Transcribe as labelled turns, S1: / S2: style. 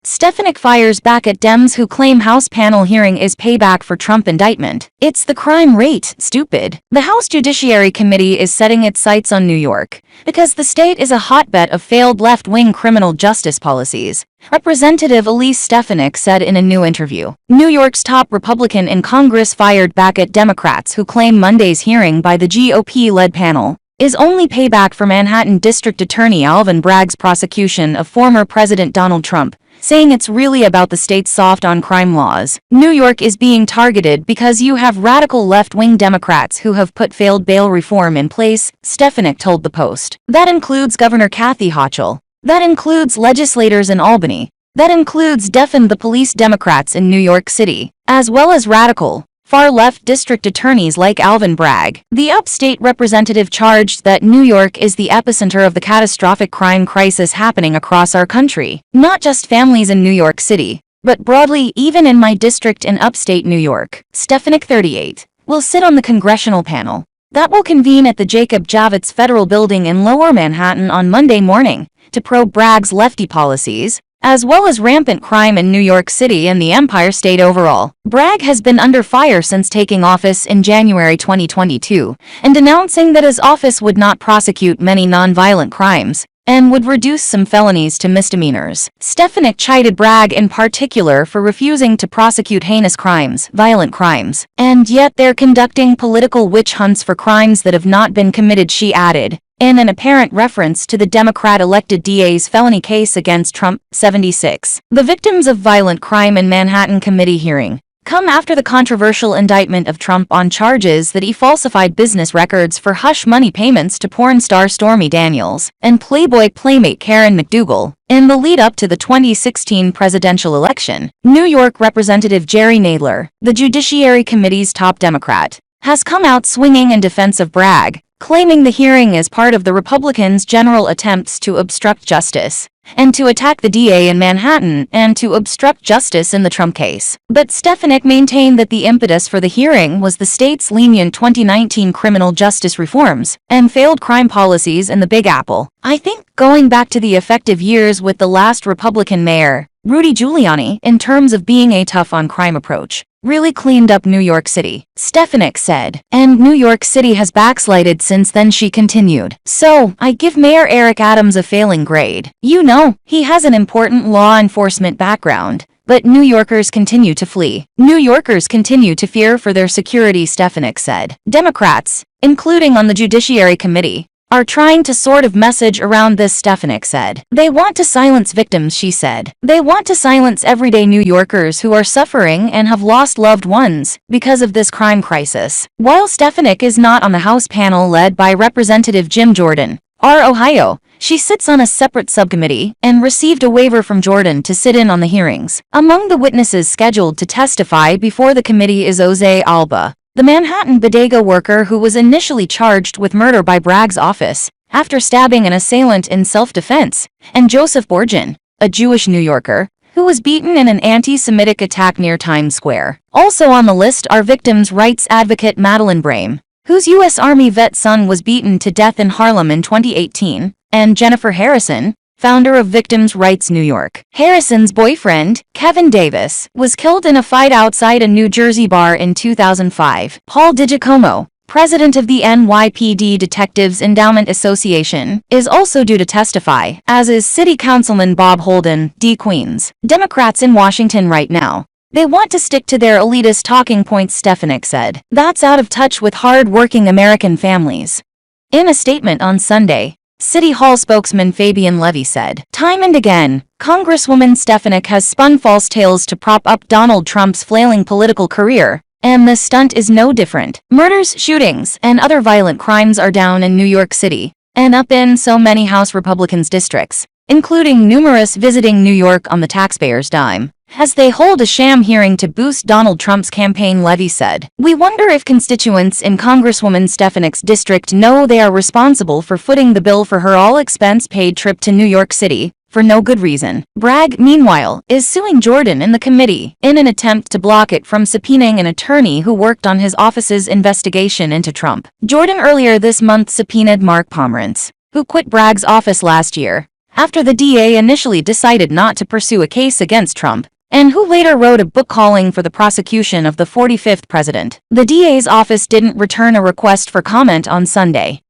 S1: Stefanik fires back at Dems who claim House panel hearing is payback for Trump indictment. It's the crime rate, stupid. The House Judiciary Committee is setting its sights on New York because the state is a hotbed of failed left-wing criminal justice policies. Representative Elise Stefanik said in a new interview. New York's top Republican in Congress fired back at Democrats who claim Monday's hearing by the GOP-led panel is only payback for Manhattan District Attorney Alvin Bragg's prosecution of former President Donald Trump, saying it's really about the state's soft-on-crime laws. New York is being targeted because you have radical left-wing Democrats who have put failed bail reform in place, Stefanik told the Post. That includes Governor Kathy Hochul. That includes legislators in Albany. That includes defund the police Democrats in New York City, as well as radical, far-left district attorneys like Alvin Bragg. The upstate representative charged that New York is the epicenter of the catastrophic crime crisis happening across our country. Not just families in New York City, but broadly even in my district in upstate New York. Stefanik, 38, will sit on the congressional panel that will convene at the Jacob Javits Federal Building in Lower Manhattan on Monday morning to probe Bragg's lefty policies, as well as rampant crime in New York City and the Empire State overall. Bragg has been under fire since taking office in January 2022 and announcing that his office would not prosecute many nonviolent crimes and would reduce some felonies to misdemeanors. Stefanik chided Bragg in particular for refusing to prosecute heinous crimes, violent crimes, and yet they're conducting political witch hunts for crimes that have not been committed, she added, in an apparent reference to the Democrat-elected DA's felony case against Trump, 76. The victims of violent crime in Manhattan committee hearing come after the controversial indictment of Trump on charges that he falsified business records for hush money payments to porn star Stormy Daniels and Playboy playmate Karen McDougal in the lead-up to the 2016 presidential election. New York Representative Jerry Nadler, the Judiciary Committee's top Democrat, has come out swinging in defense of Bragg, claiming the hearing is part of the Republicans' general attempts to obstruct justice and to attack the DA in Manhattan and to obstruct justice in the Trump case. But Stefanik maintained that the impetus for the hearing was the state's lenient 2019 criminal justice reforms and failed crime policies in the Big Apple. I think going back to the effective years with the last Republican mayor, Rudy Giuliani, in terms of being a tough-on-crime approach, really cleaned up New York City, Stefanik said. And New York City has backslided since then, she continued. So, I give Mayor Eric Adams a failing grade. You know, he has an important law enforcement background. But New Yorkers continue to flee. New Yorkers continue to fear for their security, Stefanik said. Democrats, including on the Judiciary Committee, are trying to sort of message around this, Stefanik said. They want to silence victims, she said. They want to silence everyday New Yorkers who are suffering and have lost loved ones because of this crime crisis. While Stefanik is not on the House panel led by Representative Jim Jordan, R. Ohio, she sits on a separate subcommittee and received a waiver from Jordan to sit in on the hearings. Among the witnesses scheduled to testify before the committee is Jose Alba, the Manhattan bodega worker who was initially charged with murder by Bragg's office after stabbing an assailant in self-defense, and Joseph Borgen, a Jewish New Yorker, who was beaten in an anti-Semitic attack near Times Square. Also on the list are victims' rights advocate Madeleine Brame, whose U.S. Army vet son was beaten to death in Harlem in 2018, and Jennifer Harrison, founder of Victims' Rights New York. Harrison's boyfriend, Kevin Davis, was killed in a fight outside a New Jersey bar in 2005. Paul DiGiacomo, president of the NYPD Detectives Endowment Association, is also due to testify, as is City Councilman Bob Holden, D. Queens. Democrats in Washington right now, they want to stick to their elitist talking points, Stefanik said. That's out of touch with hard-working American families. In a statement on Sunday, City Hall spokesman Fabian Levy said, "Time and again, Congresswoman Stefanik has spun false tales to prop up Donald Trump's flailing political career, and this stunt is no different. Murders, shootings, and other violent crimes are down in New York City, and up in so many House Republicans' districts, including numerous visiting New York on the taxpayers' dime, as they hold a sham hearing to boost Donald Trump's campaign," Levy said. "We wonder if constituents in Congresswoman Stefanik's district know they are responsible for footing the bill for her all-expense-paid trip to New York City, for no good reason." Bragg, meanwhile, is suing Jordan in the committee in an attempt to block it from subpoenaing an attorney who worked on his office's investigation into Trump. Jordan earlier this month subpoenaed Mark Pomerantz, who quit Bragg's office last year after the DA initially decided not to pursue a case against Trump, and who later wrote a book calling for the prosecution of the 45th president. The DA's office didn't return a request for comment on Sunday.